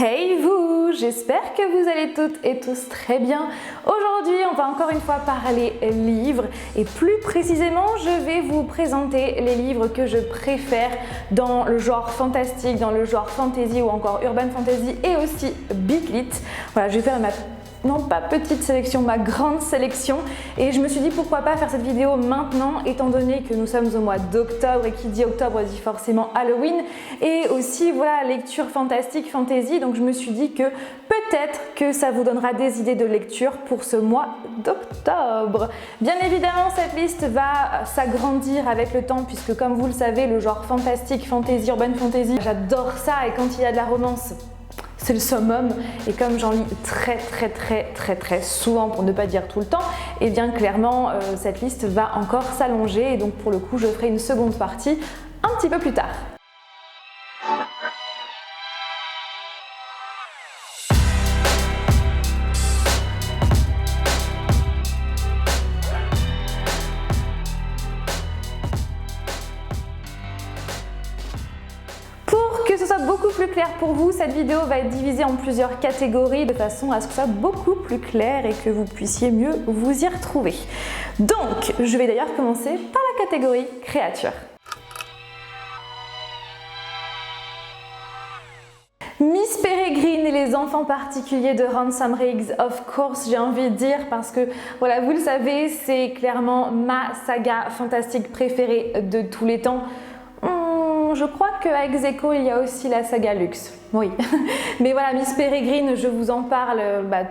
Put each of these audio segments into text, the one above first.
Hey vous, j'espère que vous allez toutes et tous très bien. Aujourd'hui, on va encore une fois parler livres et plus précisément, je vais vous présenter les livres que je préfère dans le genre fantastique, dans le genre fantasy ou encore urban fantasy et aussi big lit. Voilà, je vais faire non pas petite sélection, ma grande sélection, et je me suis dit pourquoi pas faire cette vidéo maintenant étant donné que nous sommes au mois d'octobre et qui dit octobre dit forcément Halloween et aussi voilà lecture fantastique, fantasy, donc je me suis dit que peut-être que ça vous donnera des idées de lecture pour ce mois d'octobre. Bien évidemment cette liste va s'agrandir avec le temps puisque comme vous le savez le genre fantastique, fantasy, urban fantasy, j'adore ça et quand il y a de la romance c'est le summum et comme j'en lis très souvent pour ne pas dire tout le temps, et bien clairement cette liste va encore s'allonger et donc pour le coup je ferai une seconde partie un petit peu plus tard. Beaucoup plus clair pour vous, cette vidéo va être divisée en plusieurs catégories de façon à ce que ça soit beaucoup plus clair et que vous puissiez mieux vous y retrouver. Donc, je vais d'ailleurs commencer par la catégorie créature. Miss Peregrine et les enfants particuliers de Ransom Riggs, of course, j'ai envie de dire parce que voilà, vous le savez, c'est clairement ma saga fantastique préférée de tous les temps. Je crois qu'à ex aequo, il y a aussi la saga Luxe. Oui, mais voilà, Miss Peregrine, je vous en parle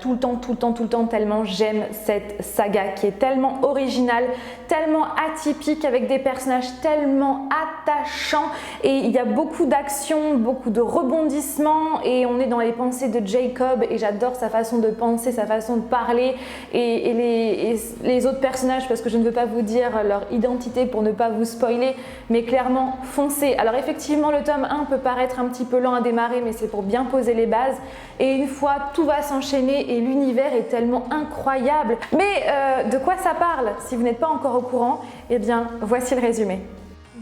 tout le temps, tellement j'aime cette saga qui est tellement originale, tellement atypique, avec des personnages tellement attachants et il y a beaucoup d'action, beaucoup de rebondissements et on est dans les pensées de Jacob et j'adore sa façon de penser, sa façon de parler et les autres personnages parce que je ne veux pas vous dire leur identité pour ne pas vous spoiler, mais clairement foncez. Alors effectivement, le tome 1 peut paraître un petit peu lent à démarrer, mais c'est pour bien poser les bases et une fois tout va s'enchaîner et l'univers est tellement incroyable. Mais de quoi ça parle? Si vous n'êtes pas encore au courant, eh bien voici le résumé.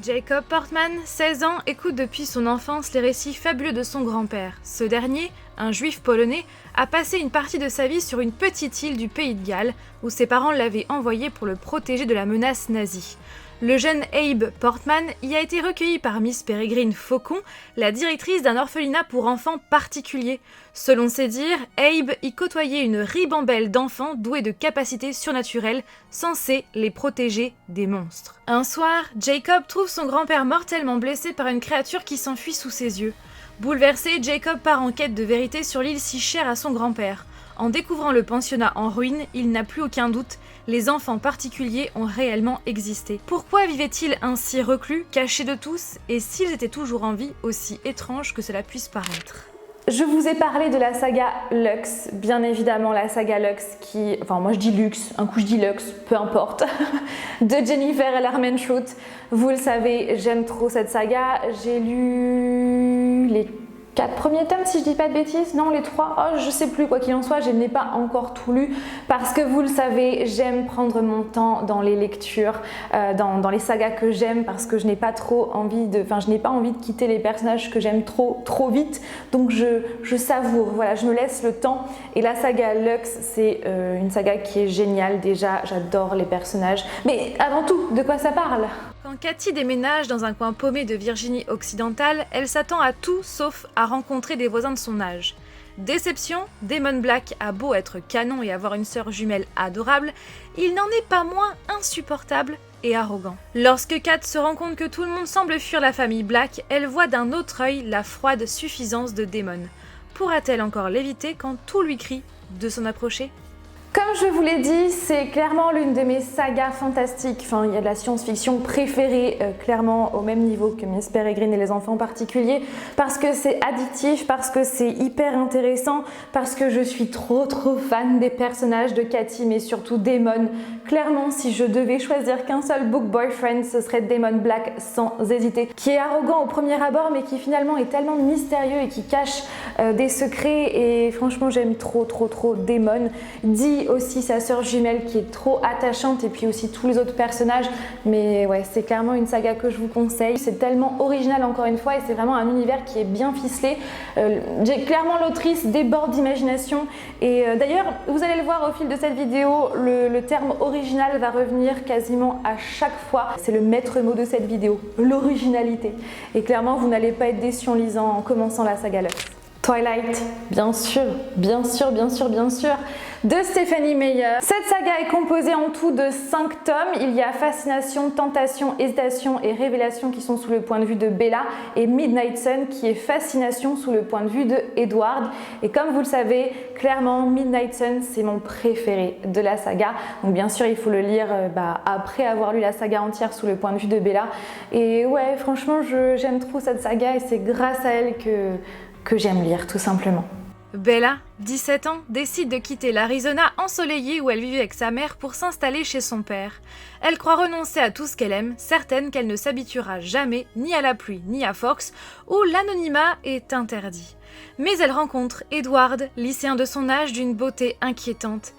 Jacob Portman, 16 ans, écoute depuis son enfance les récits fabuleux de son grand-père. Ce dernier, un juif polonais, a passé une partie de sa vie sur une petite île du pays de Galles où ses parents l'avaient envoyé pour le protéger de la menace nazie. Le jeune Abe Portman y a été recueilli par Miss Peregrine Faucon, la directrice d'un orphelinat pour enfants particulier. Selon ses dires, Abe y côtoyait une ribambelle d'enfants doués de capacités surnaturelles, censés les protéger des monstres. Un soir, Jacob trouve son grand-père mortellement blessé par une créature qui s'enfuit sous ses yeux. Bouleversé, Jacob part en quête de vérité sur l'île si chère à son grand-père. En découvrant le pensionnat en ruine, il n'a plus aucun doute, les enfants particuliers ont réellement existé. Pourquoi vivaient-ils ainsi reclus, cachés de tous, et s'ils étaient toujours en vie, aussi étrange que cela puisse paraître? Je vous ai parlé de la saga Lux, bien évidemment la saga Lux qui, enfin moi je dis Lux, un coup je dis Lux, peu importe, de Jennifer Ellermann-Schultz. Vous le savez, j'aime trop cette saga, j'ai lu les 4 premiers tomes si je dis pas de bêtises, non les 3, oh je sais plus, quoi qu'il en soit, je n'ai pas encore tout lu parce que vous le savez, j'aime prendre mon temps dans les lectures, dans les sagas que j'aime parce que je n'ai pas trop envie de, je n'ai pas envie de quitter les personnages que j'aime trop vite, donc je savoure, voilà, je me laisse le temps et la saga Lux c'est une saga qui est géniale déjà, j'adore les personnages, mais avant tout, de quoi ça parle? Quand Cathy déménage dans un coin paumé de Virginie occidentale, elle s'attend à tout sauf à rencontrer des voisins de son âge. Déception, Damon Black a beau être canon et avoir une sœur jumelle adorable, il n'en est pas moins insupportable et arrogant. Lorsque Kat se rend compte que tout le monde semble fuir la famille Black, elle voit d'un autre œil la froide suffisance de Damon. Pourra-t-elle encore l'éviter quand tout lui crie de s'en approcher ? Comme je vous l'ai dit, c'est clairement l'une de mes sagas fantastiques, il y a de la science-fiction préférée, clairement au même niveau que Miss Peregrine et les enfants particuliers, parce que c'est addictif, parce que c'est hyper intéressant, parce que je suis trop fan des personnages de Cathy, mais surtout Damon. Clairement, si je devais choisir qu'un seul book boyfriend, ce serait Damon Black sans hésiter, qui est arrogant au premier abord, mais qui finalement est tellement mystérieux et qui cache des secrets, et franchement j'aime trop Damon. Dit Lucy aussi, sa sœur jumelle qui est trop attachante, et puis aussi tous les autres personnages. Mais ouais, c'est clairement une saga que je vous conseille. C'est tellement original encore une fois, et c'est vraiment un univers qui est bien ficelé. Clairement l'autrice déborde d'imagination, et d'ailleurs vous allez le voir au fil de cette vidéo, le terme original va revenir quasiment à chaque fois. C'est le maître mot de cette vidéo, l'originalité. Et clairement vous n'allez pas être déçus en commençant la saga Lux. Twilight, bien sûr, bien sûr, bien sûr, bien sûr, de Stephenie Meyer. Cette saga est composée en tout de 5 tomes. Il y a Fascination, Tentation, Hésitation et Révélation qui sont sous le point de vue de Bella, et Midnight Sun qui est Fascination sous le point de vue de Edward. Et comme vous le savez, clairement Midnight Sun c'est mon préféré de la saga. Donc bien sûr il faut le lire après avoir lu la saga entière sous le point de vue de Bella. Et ouais, franchement j'aime trop cette saga, et c'est grâce à elle que j'aime lire, tout simplement. Bella, 17 ans, décide de quitter l'Arizona ensoleillé où elle vivait avec sa mère pour s'installer chez son père. Elle croit renoncer à tout ce qu'elle aime, certaine qu'elle ne s'habituera jamais ni à la pluie ni à Fox, où l'anonymat est interdit. Mais elle rencontre Edward, lycéen de son âge d'une beauté inquiétante.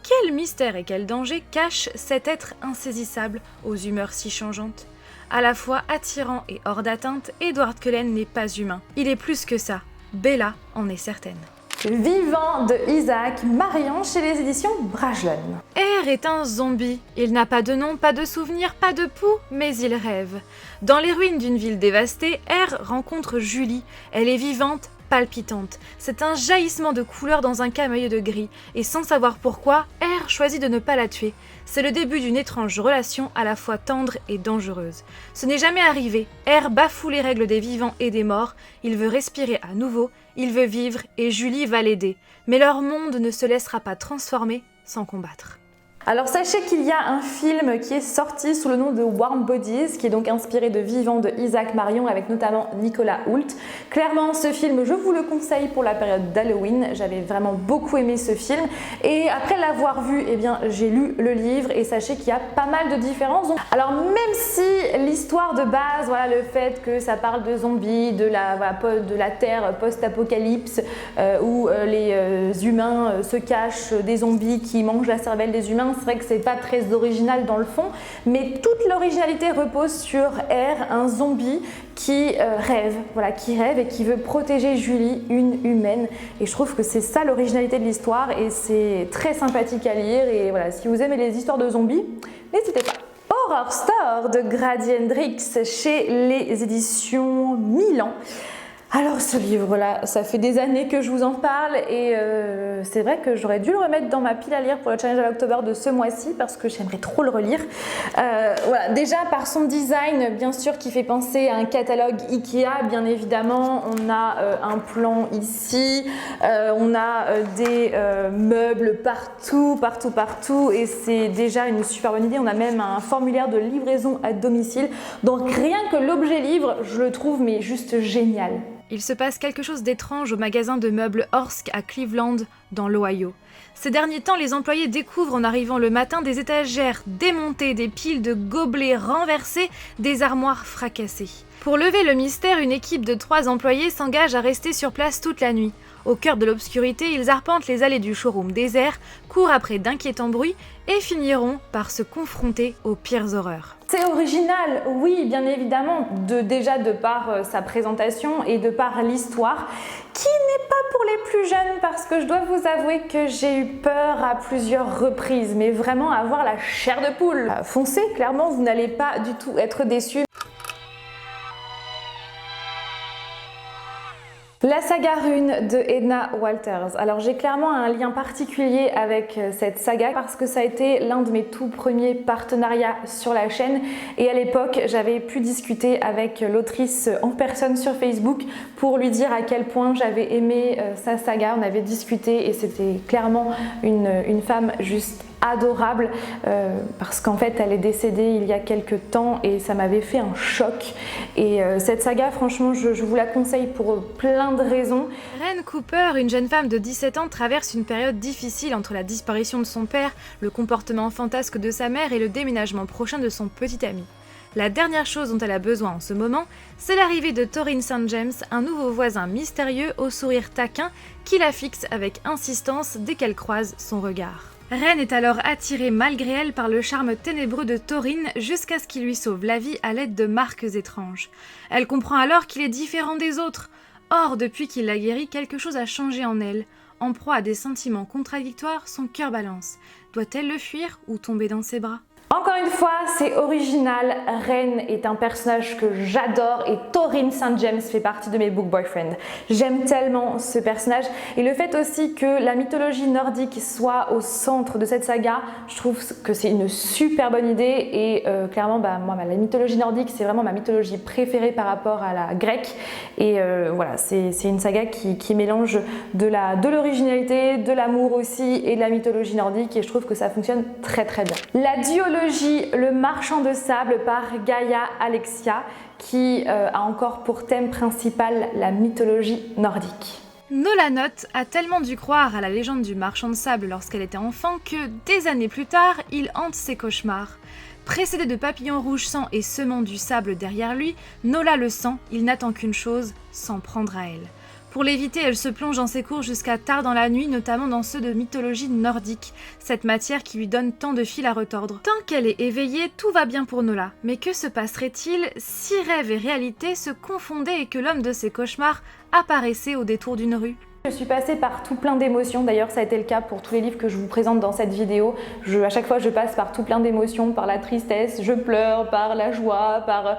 Quel mystère et quel danger cache cet être insaisissable aux humeurs si changeantes? À la fois attirant et hors d'atteinte, Edward Cullen n'est pas humain. Il est plus que ça. Bella en est certaine. Vivant de Isaac Marion chez les éditions Brajlon. R est un zombie. Il n'a pas de nom, pas de souvenir, pas de pouls, mais il rêve. Dans les ruines d'une ville dévastée, R rencontre Julie. Elle est vivante, palpitante. C'est un jaillissement de couleur dans un camailleux de gris. Et sans savoir pourquoi, R choisit de ne pas la tuer. C'est le début d'une étrange relation à la fois tendre et dangereuse. Ce n'est jamais arrivé. R bafoue les règles des vivants et des morts. Il veut respirer à nouveau, il veut vivre et Julie va l'aider. Mais leur monde ne se laissera pas transformer sans combattre. Alors sachez qu'il y a un film qui est sorti sous le nom de Warm Bodies, qui est donc inspiré de Vivant de Isaac Marion, avec notamment Nicolas Hoult. Clairement ce film je vous le conseille pour la période d'Halloween, j'avais vraiment beaucoup aimé ce film, et après l'avoir vu, eh bien j'ai lu le livre, et sachez qu'il y a pas mal de différences. Alors même si l'histoire de base, voilà, le fait que ça parle de zombies, de la terre post-apocalypse, où les humains se cachent des zombies qui mangent la cervelle des humains, c'est vrai que c'est pas très original dans le fond, mais toute l'originalité repose sur R, un zombie qui rêve, et qui veut protéger Julie, une humaine. Et je trouve que c'est ça l'originalité de l'histoire, et c'est très sympathique à lire. Et voilà, si vous aimez les histoires de zombies, n'hésitez pas. Horror Store de Grady Hendrix chez les éditions Milan. Alors ce livre-là, ça fait des années que je vous en parle, et c'est vrai que j'aurais dû le remettre dans ma pile à lire pour le challenge à l'octobre de ce mois-ci, parce que j'aimerais trop le relire. Voilà, déjà par son design, bien sûr, qui fait penser à un catalogue Ikea, bien évidemment. On a un plan ici, on a des meubles partout, et c'est déjà une super bonne idée. On a même un formulaire de livraison à domicile. Donc rien que l'objet livre, je le trouve mais juste génial. Il se passe quelque chose d'étrange au magasin de meubles Horsk à Cleveland, dans l'Ohio. Ces derniers temps, les employés découvrent en arrivant le matin des étagères démontées, des piles de gobelets renversés, des armoires fracassées. Pour lever le mystère, une équipe de 3 employés s'engage à rester sur place toute la nuit. Au cœur de l'obscurité, ils arpentent les allées du showroom désert, courent après d'inquiétants bruits et finiront par se confronter aux pires horreurs. C'est original, oui, bien évidemment, déjà de par sa présentation et de par l'histoire, qui n'est pas pour les plus jeunes, parce que je dois vous avouer que j'ai eu peur à plusieurs reprises, mais vraiment avoir la chair de poule. Foncez, clairement, vous n'allez pas du tout être déçus. La saga Rune de Edna Walters. Alors j'ai clairement un lien particulier avec cette saga parce que ça a été l'un de mes tout premiers partenariats sur la chaîne, et à l'époque j'avais pu discuter avec l'autrice en personne sur Facebook pour lui dire à quel point j'avais aimé sa saga. On avait discuté et c'était clairement une femme juste adorable, parce qu'en fait elle est décédée il y a quelques temps et ça m'avait fait un choc, et cette saga franchement je vous la conseille pour plein de raisons. Ren Cooper, une jeune femme de 17 ans, traverse une période difficile entre la disparition de son père, le comportement fantasque de sa mère et le déménagement prochain de son petit ami. La dernière chose dont elle a besoin en ce moment, c'est l'arrivée de Torin St. James, un nouveau voisin mystérieux au sourire taquin qui la fixe avec insistance dès qu'elle croise son regard. Ren est alors attirée malgré elle par le charme ténébreux de Thorin jusqu'à ce qu'il lui sauve la vie à l'aide de marques étranges. Elle comprend alors qu'il est différent des autres. Or, depuis qu'il l'a guéri, quelque chose a changé en elle. En proie à des sentiments contradictoires, son cœur balance. Doit-elle le fuir ou tomber dans ses bras ? Encore une fois, c'est original. Ren est un personnage que j'adore et Thorin St. James fait partie de mes book boyfriends. J'aime tellement ce personnage et le fait aussi que la mythologie nordique soit au centre de cette saga, je trouve que c'est une super bonne idée et clairement, moi, la mythologie nordique, c'est vraiment ma mythologie préférée par rapport à la grecque et voilà, c'est une saga qui mélange de l'originalité, de l'amour aussi et de la mythologie nordique et je trouve que ça fonctionne très très bien. La duologie Le Marchand de Sable par Gaia Alexia qui a encore pour thème principal la mythologie nordique. Nolanoth a tellement dû croire à la légende du marchand de sable lorsqu'elle était enfant que, des années plus tard, il hante ses cauchemars. Précédé de papillons rouges sang et semant du sable derrière lui, Nola le sent, il n'attend qu'une chose, s'en prendre à elle. Pour l'éviter, elle se plonge dans ses cours jusqu'à tard dans la nuit, notamment dans ceux de mythologie nordique, cette matière qui lui donne tant de fil à retordre. Tant qu'elle est éveillée, tout va bien pour Nola. Mais que se passerait-il si rêve et réalité se confondaient et que l'homme de ses cauchemars apparaissait au détour d'une rue ? Je suis passée par tout plein d'émotions, d'ailleurs ça a été le cas pour tous les livres que je vous présente dans cette vidéo. À chaque fois je passe par tout plein d'émotions, par la tristesse, je pleure, par la joie, par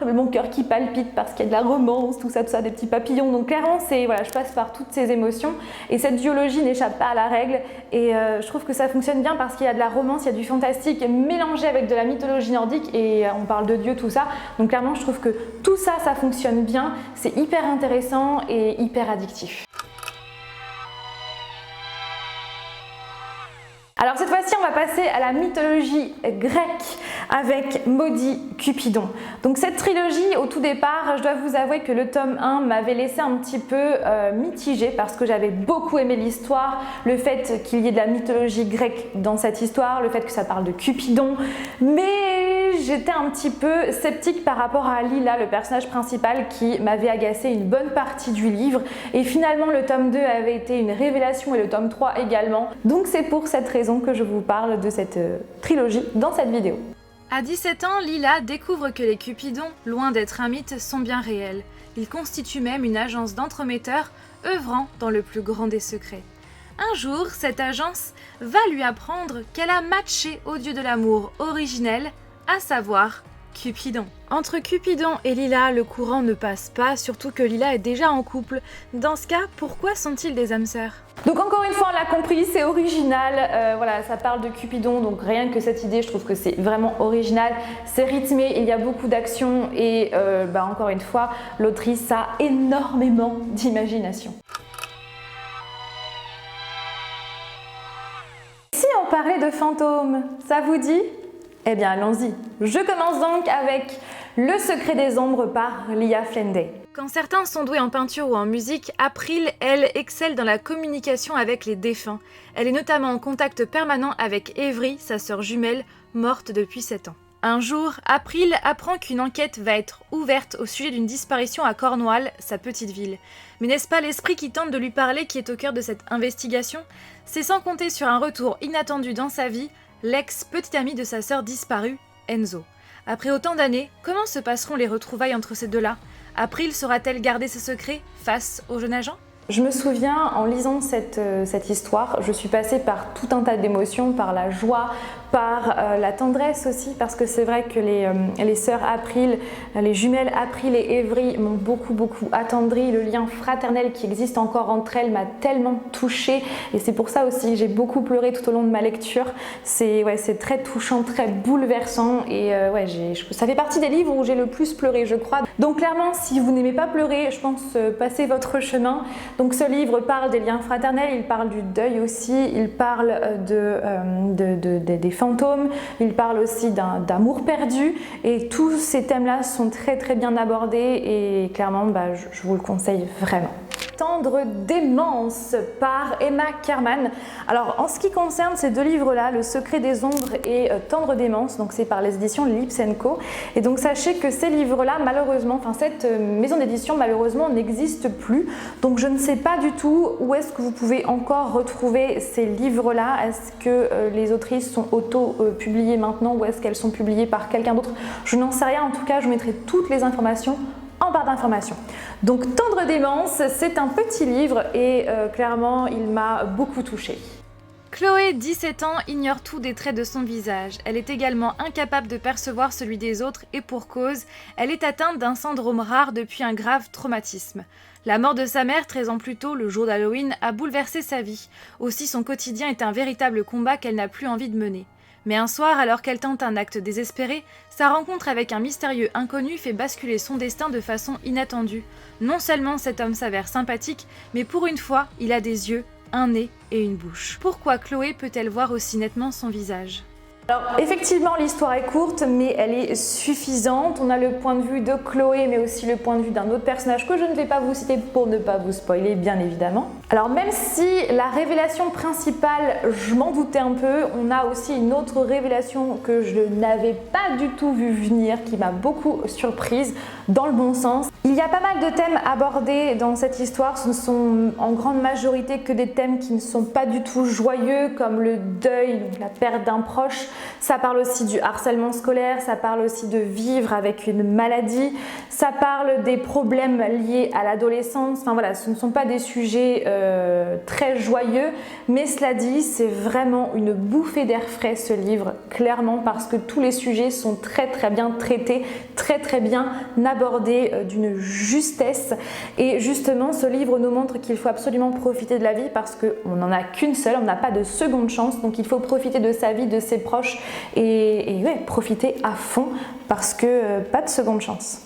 mon cœur qui palpite parce qu'il y a de la romance, tout ça, des petits papillons. Donc clairement voilà, je passe par toutes ces émotions et cette duologie n'échappe pas à la règle et je trouve que ça fonctionne bien parce qu'il y a de la romance, il y a du fantastique mélangé avec de la mythologie nordique et on parle de dieux, tout ça. Donc clairement je trouve que tout ça, ça fonctionne bien, c'est hyper intéressant et hyper addictif. Alors cette fois-ci, on va passer à la mythologie grecque avec Maudit Cupidon. Donc cette trilogie, au tout départ, je dois vous avouer que le tome 1 m'avait laissé un petit peu mitigée parce que j'avais beaucoup aimé l'histoire, le fait qu'il y ait de la mythologie grecque dans cette histoire, le fait que ça parle de Cupidon, mais j'étais un petit peu sceptique par rapport à Lila, le personnage principal qui m'avait agacé une bonne partie du livre et finalement le tome 2 avait été une révélation et le tome 3 également. Donc c'est pour cette raison que je vous parle de cette trilogie dans cette vidéo. À 17 ans, Lila découvre que les Cupidons, loin d'être un mythe, sont bien réels. Ils constituent même une agence d'entremetteurs œuvrant dans le plus grand des secrets. Un jour, cette agence va lui apprendre qu'elle a matché au dieu de l'amour originel, à savoir Cupidon. Entre Cupidon et Lila, le courant ne passe pas, surtout que Lila est déjà en couple. Dans ce cas, pourquoi sont-ils des âmes sœurs ? Donc encore une fois, on l'a compris, c'est original, voilà, ça parle de Cupidon, donc rien que cette idée, je trouve que c'est vraiment original, c'est rythmé, il y a beaucoup d'action et encore une fois, l'autrice a énormément d'imagination. Si on parlait de fantômes, ça vous dit ? Eh bien allons-y. Je commence donc avec Le Secret des Ombres par Lia Flenday. Quand certains sont doués en peinture ou en musique, April, elle, excelle dans la communication avec les défunts. Elle est notamment en contact permanent avec Évry, sa sœur jumelle, morte depuis 7 ans. Un jour, April apprend qu'une enquête va être ouverte au sujet d'une disparition à Cornwall, sa petite ville. Mais n'est-ce pas l'esprit qui tente de lui parler qui est au cœur de cette investigation ? C'est sans compter sur un retour inattendu dans sa vie, l'ex-petit ami de sa sœur disparue, Enzo. Après autant d'années, comment se passeront les retrouvailles entre ces deux-là ? April saura-t-elle garder ses secrets face au jeune agent ? Je me souviens, en lisant cette histoire, je suis passée par tout un tas d'émotions, par la joie, par la tendresse aussi, parce que c'est vrai que les sœurs April, les jumelles April et Évry m'ont beaucoup attendri. Le lien fraternel qui existe encore entre elles m'a tellement touchée et c'est pour ça aussi que j'ai beaucoup pleuré tout au long de ma lecture. C'est très touchant, très bouleversant et ça fait partie des livres où j'ai le plus pleuré, je crois. Donc clairement, si vous n'aimez pas pleurer, je pense passez votre chemin. Donc ce livre parle des liens fraternels, il parle du deuil aussi, il parle des fantômes, il parle aussi d'amour perdu et tous ces thèmes-là sont très bien abordés et clairement je vous le conseille vraiment. Tendre démence par Emma Kerman. Alors en ce qui concerne ces deux livres-là, Le secret des ombres et Tendre démence, donc c'est par les éditions Lips & Co. Et donc sachez que ces livres-là, malheureusement, cette maison d'édition malheureusement n'existe plus. Donc je ne sais pas du tout où est-ce que vous pouvez encore retrouver ces livres-là. Est-ce que les autrices sont auto-publiées maintenant ou est-ce qu'elles sont publiées par quelqu'un d'autre? Je n'en sais rien. En tout cas, je mettrai toutes les informations en barre d'informations. Donc Tendre démence, c'est un petit livre et clairement il m'a beaucoup touchée. Chloé, 17 ans, ignore tout des traits de son visage. Elle est également incapable de percevoir celui des autres et pour cause, elle est atteinte d'un syndrome rare depuis un grave traumatisme. La mort de sa mère 13 ans plus tôt, le jour d'Halloween, a bouleversé sa vie. Aussi son quotidien est un véritable combat qu'elle n'a plus envie de mener. Mais un soir, alors qu'elle tente un acte désespéré, sa rencontre avec un mystérieux inconnu fait basculer son destin de façon inattendue. Non seulement cet homme s'avère sympathique, mais pour une fois, il a des yeux, un nez et une bouche. Pourquoi Chloé peut-elle voir aussi nettement son visage ? Alors effectivement l'histoire est courte mais elle est suffisante. On a le point de vue de Chloé mais aussi le point de vue d'un autre personnage que je ne vais pas vous citer pour ne pas vous spoiler bien évidemment. Alors même si la révélation principale, je m'en doutais un peu, on a aussi une autre révélation que je n'avais pas du tout vu venir, qui m'a beaucoup surprise dans le bon sens. Il y a pas mal de thèmes abordés dans cette histoire, ce ne sont en grande majorité que des thèmes qui ne sont pas du tout joyeux comme le deuil, donc la perte d'un proche. Ça parle aussi du harcèlement scolaire, ça parle aussi de vivre avec une maladie, ça parle des problèmes liés à l'adolescence. Enfin voilà, ce ne sont pas des sujets très joyeux, mais cela dit, c'est vraiment une bouffée d'air frais ce livre, clairement, parce que tous les sujets sont très bien traités, très bien abordés d'une justesse. Et justement, ce livre nous montre qu'il faut absolument profiter de la vie parce qu'on n'en a qu'une seule, on n'a pas de seconde chance, donc il faut profiter de sa vie, de ses proches et ouais, profiter à fond parce que pas de seconde chance.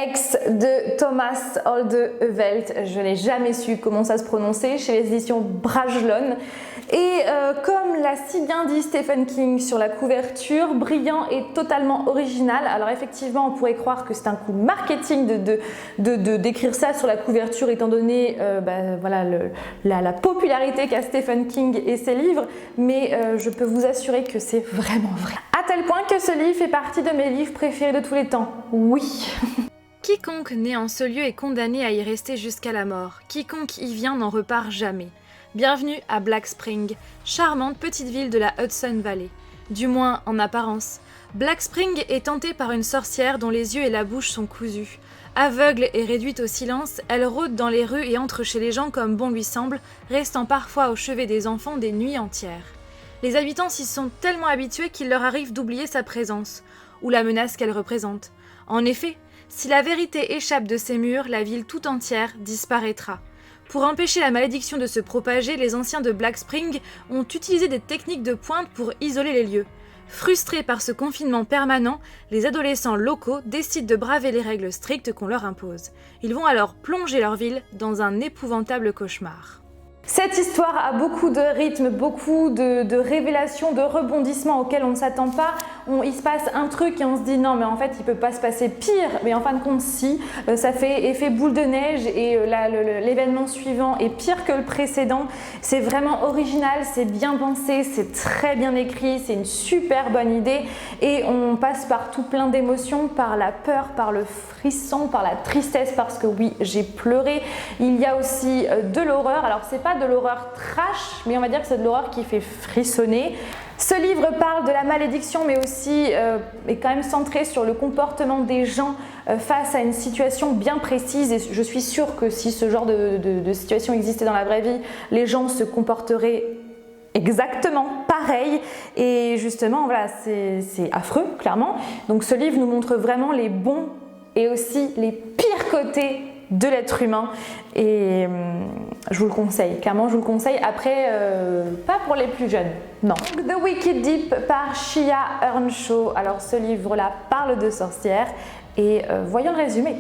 Ex de Thomas Oldevelt, je n'ai jamais su comment ça se prononçait, chez les éditions Brajlon. Et comme l'a si bien dit Stephen King sur la couverture, brillant et totalement original. Alors effectivement, on pourrait croire que c'est un coup marketing d'écrire ça sur la couverture étant donné voilà, la popularité qu'a Stephen King et ses livres, mais je peux vous assurer que c'est vraiment vrai. À tel point que ce livre fait partie de mes livres préférés de tous les temps. Oui. Quiconque né en ce lieu est condamné à y rester jusqu'à la mort. Quiconque y vient n'en repart jamais. Bienvenue à Black Spring, charmante petite ville de la Hudson Valley. Du moins en apparence. Black Spring est tentée par une sorcière dont les yeux et la bouche sont cousus. Aveugle et réduite au silence, elle rôde dans les rues et entre chez les gens comme bon lui semble, restant parfois au chevet des enfants des nuits entières. Les habitants s'y sont tellement habitués qu'il leur arrive d'oublier sa présence, ou la menace qu'elle représente. En effet, si la vérité échappe de ces murs, la ville tout entière disparaîtra. Pour empêcher la malédiction de se propager, les anciens de Black Spring ont utilisé des techniques de pointe pour isoler les lieux. Frustrés par ce confinement permanent, les adolescents locaux décident de braver les règles strictes qu'on leur impose. Ils vont alors plonger leur ville dans un épouvantable cauchemar. Cette histoire a beaucoup de rythme, beaucoup de révélations, de rebondissements auxquels on ne s'attend pas. Il se passe un truc et on se dit non mais en fait il peut pas se passer pire, mais en fin de compte si, ça fait effet boule de neige et l'événement suivant est pire que le précédent. C'est vraiment original, c'est bien pensé, c'est très bien écrit, c'est une super bonne idée et on passe par tout plein d'émotions, par la peur, par le frisson, par la tristesse parce que oui j'ai pleuré. Il y a aussi de l'horreur, alors c'est pas de l'horreur trash, mais on va dire que c'est de l'horreur qui fait frissonner. Ce livre parle de la malédiction, mais aussi est quand même centré sur le comportement des gens face à une situation bien précise. Et je suis sûre que si ce genre de situation existait dans la vraie vie, les gens se comporteraient exactement pareil. Et justement, voilà, c'est affreux, clairement. Donc ce livre nous montre vraiment les bons et aussi les pires côtés de l'être humain et je vous le conseille, clairement je vous le conseille. Après, pas pour les plus jeunes, non. The Wicked Deep par Shia Earnshaw. Alors ce livre-là parle de sorcières et voyons le résumé.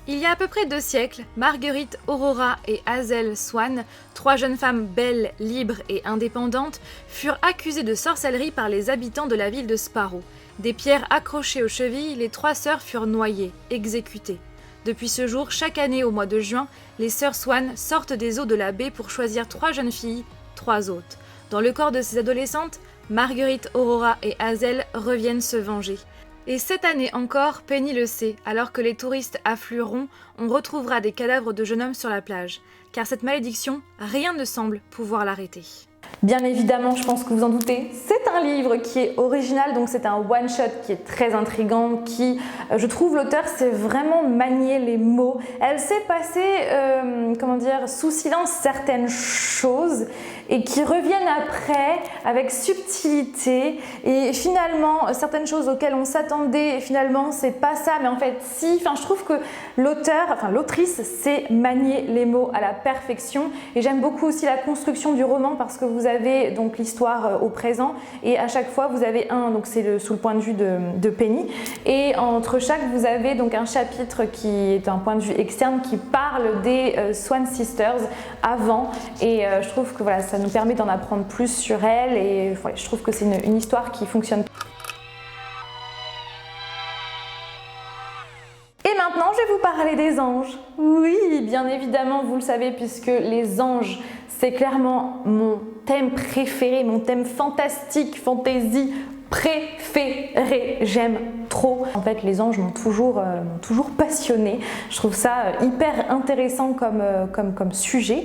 Il y a à peu près 2 siècles, Marguerite, Aurora et Hazel Swan, 3 jeunes femmes belles, libres et indépendantes, furent accusées de sorcellerie par les habitants de la ville de Sparrow. Des pierres accrochées aux chevilles, les 3 sœurs furent noyées, exécutées. Depuis ce jour, chaque année au mois de juin, les sœurs Swan sortent des eaux de la baie pour choisir 3 jeunes filles, 3 hôtes. Dans le corps de ces adolescentes, Marguerite, Aurora et Hazel reviennent se venger. Et cette année encore, Penny le sait, alors que les touristes afflueront, on retrouvera des cadavres de jeunes hommes sur la plage. Car cette malédiction, rien ne semble pouvoir l'arrêter. Bien évidemment, je pense que vous en doutez, c'est un livre qui est original, donc c'est un one-shot qui est très intriguant, qui, je trouve, l'auteur sait vraiment manier les mots. Elle sait passer, sous silence certaines choses et qui reviennent après avec subtilité, et finalement, certaines choses auxquelles on s'attendait, finalement, c'est pas ça, mais en fait, si. Je trouve que l'autrice sait manier les mots à la perfection, et j'aime beaucoup aussi la construction du roman parce que vous avez donc l'histoire au présent et à chaque fois vous avez donc c'est sous le point de vue de Penny, et entre chaque vous avez donc un chapitre qui est un point de vue externe qui parle des Swan Sisters avant, et je trouve que voilà, ça nous permet d'en apprendre plus sur elles, et voilà, je trouve que c'est une histoire qui fonctionne. Et maintenant, je vais vous parler des anges. Oui, bien évidemment, vous le savez, puisque les anges, c'est clairement mon thème préféré, mon thème fantastique, fantasy préféré. J'aime trop. En fait, les anges m'ont toujours passionnée. Je trouve ça hyper intéressant comme sujet.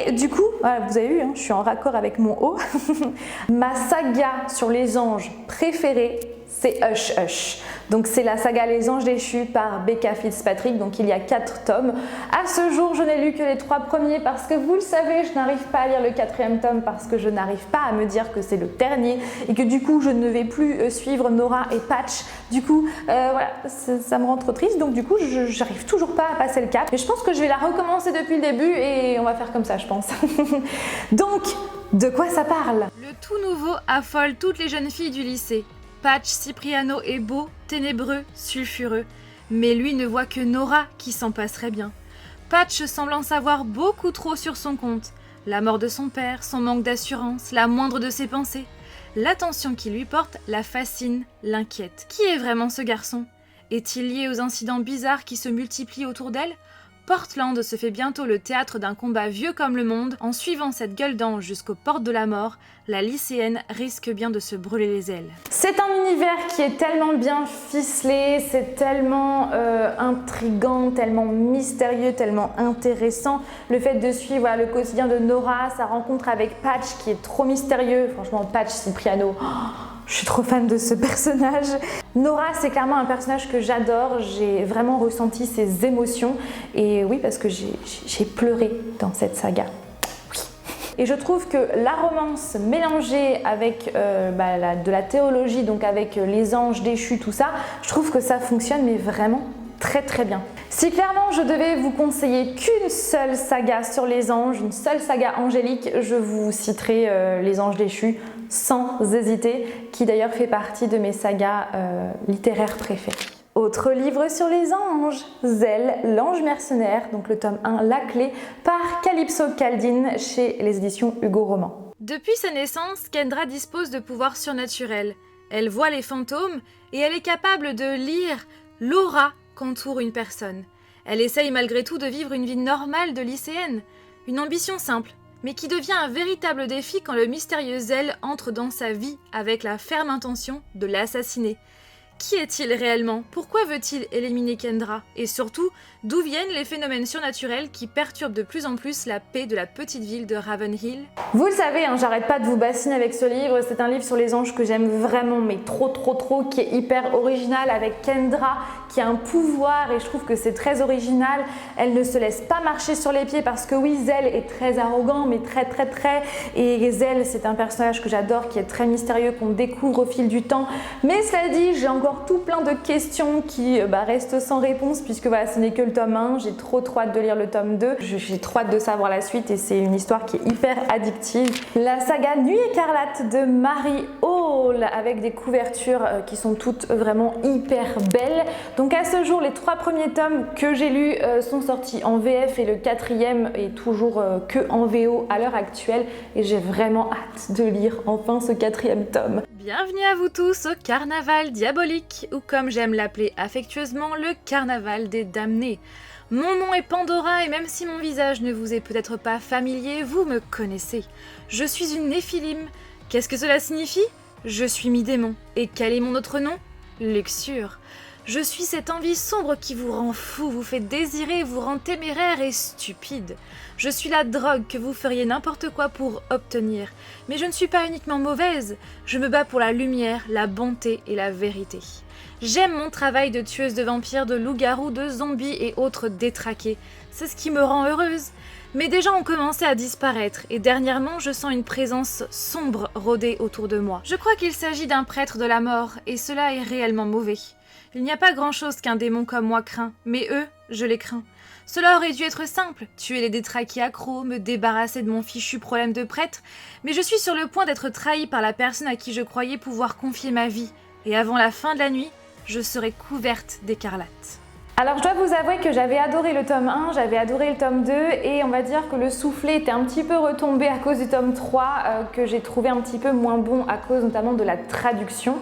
Et du coup, voilà, vous avez vu, je suis en raccord avec mon haut. Ma saga sur les anges préférée, c'est Hush Hush. Donc c'est la saga Les Anges Déchus par Becca Fitzpatrick, donc il y a 4 tomes. À ce jour, je n'ai lu que les 3 premiers parce que vous le savez, je n'arrive pas à lire le 4e tome parce que je n'arrive pas à me dire que c'est le dernier et que du coup je ne vais plus suivre Nora et Patch. Du coup, voilà, ça me rend trop triste, donc du coup j'arrive toujours pas à passer le cap. Mais je pense que je vais la recommencer depuis le début et on va faire comme ça, je pense. Donc, de quoi ça parle? Le tout nouveau affole toutes les jeunes filles du lycée. Patch, Cipriano est beau, ténébreux, sulfureux, mais lui ne voit que Nora qui s'en passerait bien. Patch semble en savoir beaucoup trop sur son compte. La mort de son père, son manque d'assurance, la moindre de ses pensées. L'attention qu'il lui porte la fascine, l'inquiète. Qui est vraiment ce garçon? Est-il lié aux incidents bizarres qui se multiplient autour d'elle? Portland se fait bientôt le théâtre d'un combat vieux comme le monde. En suivant cette gueule d'ange jusqu'aux portes de la mort, la lycéenne risque bien de se brûler les ailes. C'est un univers qui est tellement bien ficelé, c'est tellement intriguant, tellement mystérieux, tellement intéressant. Le fait de suivre le quotidien de Nora, sa rencontre avec Patch qui est trop mystérieux. Franchement, Patch, Cipriano, je suis trop fan de ce personnage. Nora, c'est clairement un personnage que j'adore, j'ai vraiment ressenti ses émotions. Et oui, parce que j'ai pleuré dans cette saga. Oui. Et je trouve que la romance mélangée avec de la théologie, donc avec les anges déchus, tout ça, je trouve que ça fonctionne, mais vraiment très très bien. Si clairement je devais vous conseiller qu'une seule saga sur les anges, une seule saga angélique, je vous citerai Les Anges Déchus sans hésiter, qui d'ailleurs fait partie de mes sagas littéraires préférées. Autre livre sur les anges, Zelle, l'ange mercenaire, donc le tome 1, La Clé, par Calypso Caldine chez les éditions Hugo Roman. Depuis sa naissance, Kendra dispose de pouvoirs surnaturels. Elle voit les fantômes et elle est capable de lire l'aura qu'entoure une personne. Elle essaye malgré tout de vivre une vie normale de lycéenne. Une ambition simple, mais qui devient un véritable défi quand le mystérieux Zelle entre dans sa vie avec la ferme intention de l'assassiner. Qui est-il réellement? Pourquoi veut-il éliminer Kendra? Et surtout, d'où viennent les phénomènes surnaturels qui perturbent de plus en plus la paix de la petite ville de Ravenhill? Vous le savez, j'arrête pas de vous bassiner avec ce livre. C'est un livre sur les anges que j'aime vraiment, mais trop, qui est hyper original, avec Kendra qui a un pouvoir, et je trouve que c'est très original. Elle ne se laisse pas marcher sur les pieds parce que oui, Zelle est très arrogant, mais très, et Zelle, c'est un personnage que j'adore, qui est très mystérieux, qu'on découvre au fil du temps. Mais cela dit, j'ai encore tout plein de questions qui restent sans réponse, puisque voilà, ce n'est que le tome 1. J'ai trop hâte de lire le tome 2. J'ai trop hâte de savoir la suite, et c'est une histoire qui est hyper addictive. La saga Nuit écarlate de Mary Hall, avec des couvertures qui sont toutes vraiment hyper belles. Donc à ce jour, les 3 premiers tomes que j'ai lus sont sortis en VF, et le 4e est toujours que en VO à l'heure actuelle, et j'ai vraiment hâte de lire enfin ce 4e tome. Bienvenue à vous tous au carnaval diabolique, ou comme j'aime l'appeler affectueusement, le carnaval des damnés. Mon nom est Pandora et même si mon visage ne vous est peut-être pas familier, vous me connaissez. Je suis une Néphilim. Qu'est-ce que cela signifie ? Je suis mi-démon. Et quel est mon autre nom ? Luxure. Je suis cette envie sombre qui vous rend fou, vous fait désirer, vous rend téméraire et stupide. Je suis la drogue que vous feriez n'importe quoi pour obtenir. Mais je ne suis pas uniquement mauvaise, je me bats pour la lumière, la bonté et la vérité. J'aime mon travail de tueuse de vampires, de loups-garous, de zombies et autres détraqués. C'est ce qui me rend heureuse. Mais des gens ont commencé à disparaître et dernièrement je sens une présence sombre rôder autour de moi. Je crois qu'il s'agit d'un prêtre de la mort et cela est réellement mauvais. Il n'y a pas grand-chose qu'un démon comme moi craint, mais eux, je les crains. Cela aurait dû être simple, tuer les détraqués accros, me débarrasser de mon fichu problème de prêtre, mais je suis sur le point d'être trahie par la personne à qui je croyais pouvoir confier ma vie, et avant la fin de la nuit, je serai couverte d'écarlate. Alors je dois vous avouer que j'avais adoré le tome 1, j'avais adoré le tome 2 et on va dire que le soufflet était un petit peu retombé à cause du tome 3 que j'ai trouvé un petit peu moins bon à cause notamment de la traduction.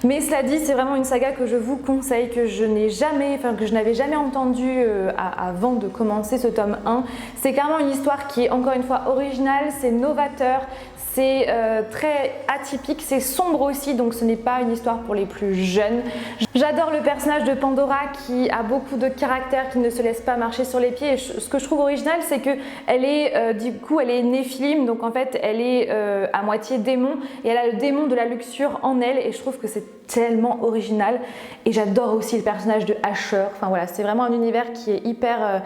Mais cela dit, c'est vraiment une saga que je vous conseille, que je n'avais jamais entendu avant de commencer ce tome 1. C'est clairement une histoire qui est encore une fois originale, c'est novateur. C'est très atypique, c'est sombre aussi, donc ce n'est pas une histoire pour les plus jeunes. J'adore le personnage de Pandora qui a beaucoup de caractère, qui ne se laisse pas marcher sur les pieds. Et ce que je trouve original, c'est qu'elle est elle est Néphilim, donc en fait elle est à moitié démon et elle a le démon de la luxure en elle et je trouve que c'est tellement original. Et j'adore aussi le personnage de Asher. Enfin voilà, c'est vraiment un univers qui est hyper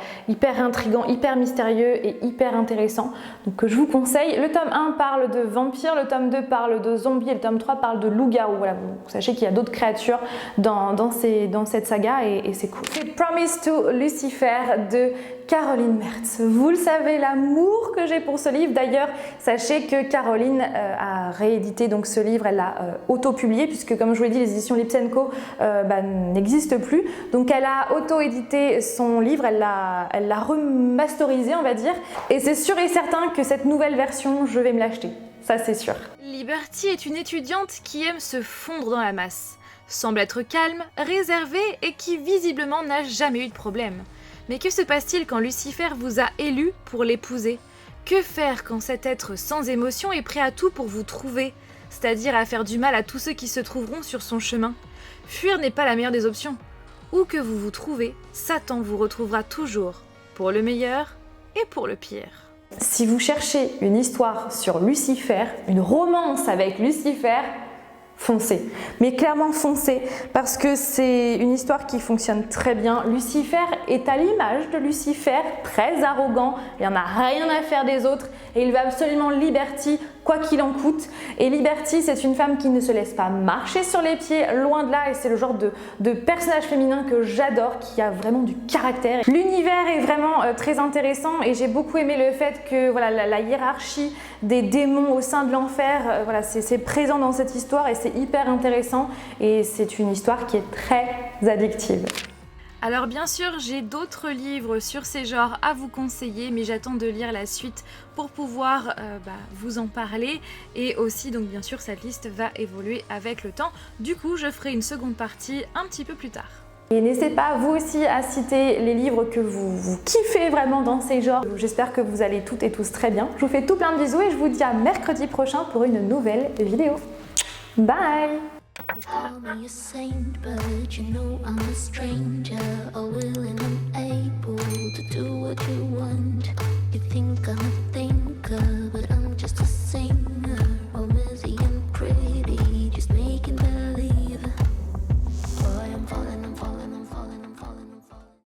intriguant, hyper mystérieux et hyper intéressant. Donc je vous conseille. Le tome 1 parle de vampires, le tome 2 parle de zombies et le tome 3 parle de loups-garous. Voilà, vous sachez qu'il y a d'autres créatures dans cette saga et c'est cool. C'est Promise to Lucifer de Caroline Mertz. Vous le savez, l'amour que j'ai pour ce livre. D'ailleurs, sachez que Caroline a réédité donc ce livre, elle l'a auto-publié puisque comme je vous l'ai dit, les éditions Lipsenko n'existent plus. Donc elle a auto-édité son livre, elle l'a remasterisé on va dire. Et c'est sûr et certain que cette nouvelle version, je vais me l'acheter. Ça c'est sûr. Liberty est une étudiante qui aime se fondre dans la masse. Semble être calme, réservée et qui visiblement n'a jamais eu de problème. Mais que se passe-t-il quand Lucifer vous a élu pour l'épouser ? Que faire quand cet être sans émotion est prêt à tout pour vous trouver, c'est-à-dire à faire du mal à tous ceux qui se trouveront sur son chemin ? Fuir n'est pas la meilleure des options. Où que vous vous trouvez, Satan vous retrouvera toujours, pour le meilleur et pour le pire. Si vous cherchez une histoire sur Lucifer, une romance avec Lucifer, foncez. Mais clairement foncez parce que c'est une histoire qui fonctionne très bien. Lucifer est à l'image de Lucifer, très arrogant, il n'en a rien à faire des autres et il veut absolument Liberty quoi qu'il en coûte. Et Liberty, c'est une femme qui ne se laisse pas marcher sur les pieds, loin de là, et c'est le genre de personnage féminin que j'adore, qui a vraiment du caractère. L'univers est vraiment très intéressant et j'ai beaucoup aimé le fait que voilà, la hiérarchie des démons au sein de l'enfer, voilà, c'est présent dans cette histoire et c'est hyper intéressant et c'est une histoire qui est très addictive. Alors bien sûr, j'ai d'autres livres sur ces genres à vous conseiller, mais j'attends de lire la suite pour pouvoir vous en parler. Et aussi, donc bien sûr, cette liste va évoluer avec le temps. Du coup, je ferai une seconde partie un petit peu plus tard. Et n'hésitez pas, vous aussi, à citer les livres que vous kiffez vraiment dans ces genres. J'espère que vous allez toutes et tous très bien. Je vous fais tout plein de bisous et je vous dis à mercredi prochain pour une nouvelle vidéo. Bye! You call me a saint, but you know I'm a stranger, unwilling and able to do what you want. You think I'm a thinker.